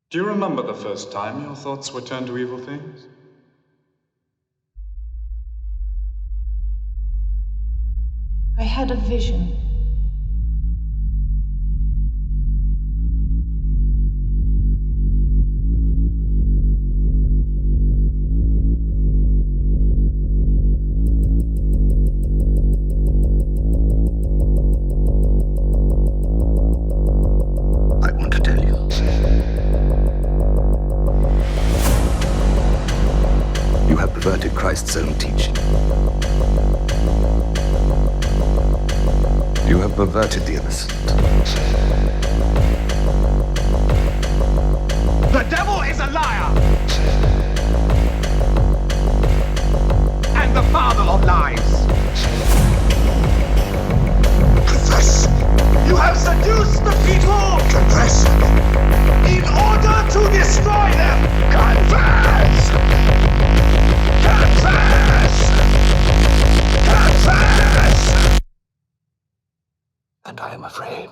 Do you remember the first time your thoughts were turned to evil things? I had a vision. I want to tell you. You have perverted Christ's own teaching. You have perverted the innocent. The devil is a liar! And the father of lies! Confess! You have seduced the people! Confess! In order to destroy them! Confess! Confess! Confess! And I am afraid.